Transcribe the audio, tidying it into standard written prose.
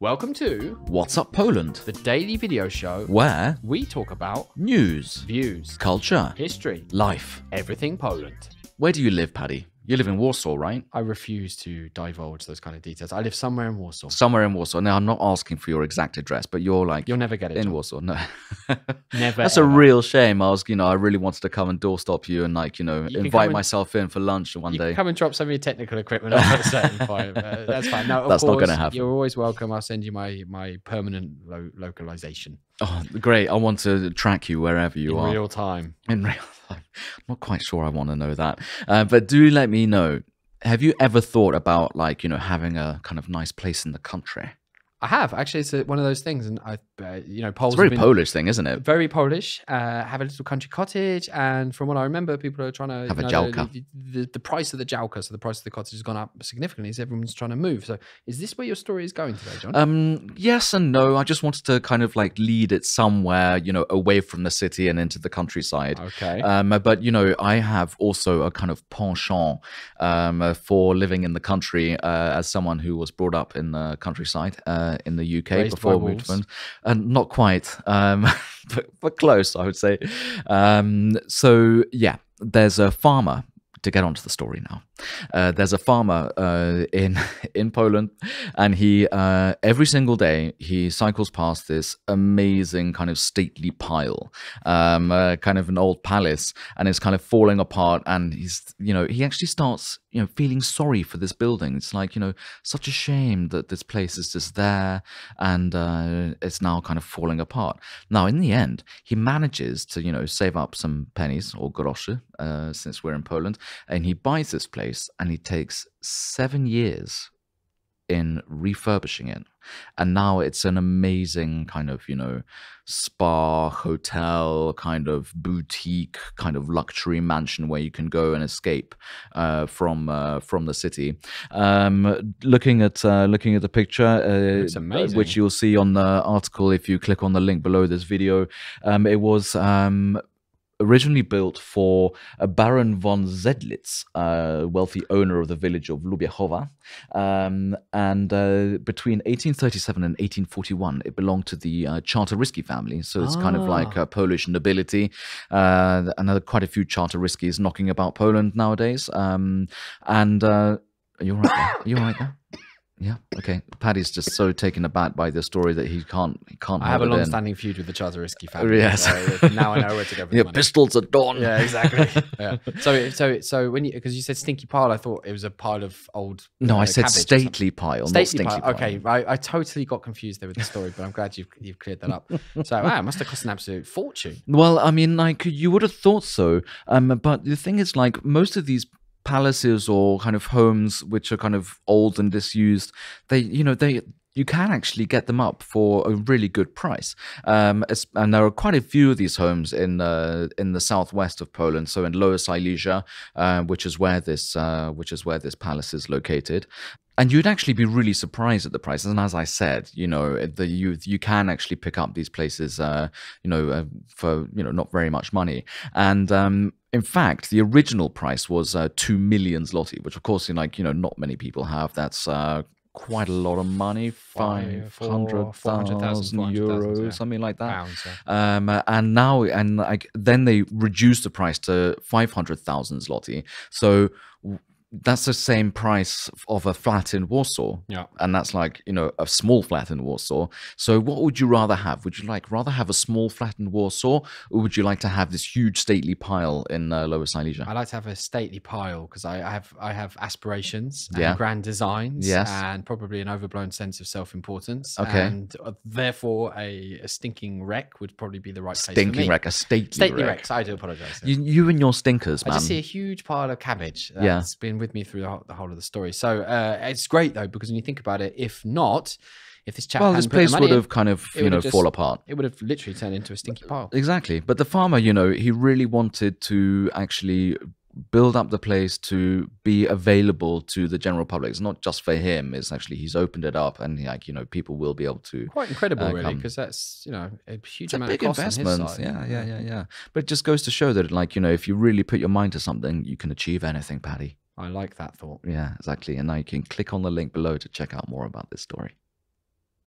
Welcome to What's Up Poland, the daily video show where we talk about news, views, culture, history, life. everything Poland. Where do you live, Paddy? You live in Warsaw, right? I refuse to divulge those kind of details. I live somewhere in Warsaw. Somewhere in Warsaw. Now, I'm not asking for your exact address, but you're like... You'll never get it, in John. Warsaw. No. Never. That's ever. a real shame. I really wanted to come and doorstop you and You can invite come and- myself in for lunch one You day. can come and drop some of your technical equipment off at a certain point. That's fine. No, of That's not course, gonna happen. You're always welcome. I'll send you my permanent localization Oh, great. I want to track you wherever you in are. real time. In real time. I'm not quite sure I want to know that. But do let me know. Have you ever thought about having a kind of nice place in the country? I have actually. It's one of those things, and Poles. It's a very Polish thing, isn't it? Very Polish. Have a little country cottage, and from what I remember, people are trying to Have a działka. The price of the działka, so the price of the cottage has gone up significantly. So everyone's trying to move. So is this where your story is going today, John? Yes and no. I just wanted to kind of lead it somewhere, away from the city and into the countryside. Okay. But I have also a kind of penchant for living in the country as someone who was brought up in the countryside in the UK Raised before by we moved. wolves. Not quite, but close, I would say. So yeah, there's a farmer. To get onto the story now, there's a farmer in Poland, and he every single day he cycles past this amazing kind of stately pile, kind of an old palace, and it's kind of falling apart. And he actually starts feeling sorry for this building. It's like such a shame that this place is just there and it's now kind of falling apart. Now in the end, he manages to save up some pennies or groszy, since we're in Poland. And he buys this place, and he takes 7 years in refurbishing it. And now it's an amazing kind of, spa, hotel, kind of boutique, kind of luxury mansion where you can go and escape from the city. Looking at the picture, It's amazing. which you'll see on the article if you click on the link below this video. It was originally built for Baron von Zedlitz, wealthy owner of the village of Lubiechowa. And between 1837 and 1841, it belonged to the Czartoryski family. So it's kind of like Polish nobility. Another quite a few Czartoryskis knocking about Poland nowadays. Are you all right there? Are you all right there? Yeah. Okay. Paddy's just so taken aback by the story that he can't. I have a hold it in. long-standing feud with the Czartoryski family. Yes. So now I know where to go for the Yeah, money. pistols at dawn. Yeah, exactly. Yeah. So when because you said stinky pile, I thought it was a pile of old. No, I said cabbage or something. stately pile, not Stately stinky pile. pile. Okay, I totally got confused there with the story, but I'm glad you've cleared that up. So wow, it must have cost an absolute fortune. Well, I mean, you would have thought so. But the thing is, most of these palaces or kind of homes which are kind of old and disused, you can actually get them up for a really good price. And there are quite a few of these homes in the southwest of Poland, so in Lower Silesia, which is where this palace is located. And you'd actually be really surprised at the prices. And as I said, you can actually pick up these places, for not very much money. And in fact, the original price was 2 million zloty, which of course, not many people have. That's quite a lot of money, 500,000 euros, yeah. something like that. Pounds, yeah. And now, then they reduced the price to 500,000 zloty. So that's the same price of a flat in Warsaw. Yeah. And that's a small flat in Warsaw. So what would you rather have? Would you rather have a small flat in Warsaw, or would you like to have this huge stately pile in Lower Silesia? I like to have a stately pile because I have aspirations and Yeah. grand designs, Yes. and probably an overblown sense of self-importance. Okay. And therefore a stinking wreck would probably be the right place for Stinking me. wreck, a stately wreck. wreck. I do apologize. You and your stinkers, I man. just see a huge pile of cabbage that's Yeah. been with me through the whole of the story. So it's great though, because when you think about it, if this chap Well, hadn't this put the place money would in, have kind of, it would have fall just- apart. it would have literally turned into a stinky pile. Exactly. But the farmer, he really wanted to actually build up the place to be available to the general public. It's not just for him. It's actually, he's opened it up, and people will be able to. Quite incredible, really, come. because that's a huge It's a amount big of cost on his investment. side. Yeah. But it just goes to show that, if you really put your mind to something, you can achieve anything, Paddy. I like that thought. Yeah, exactly. And now you can click on the link below to check out more about this story.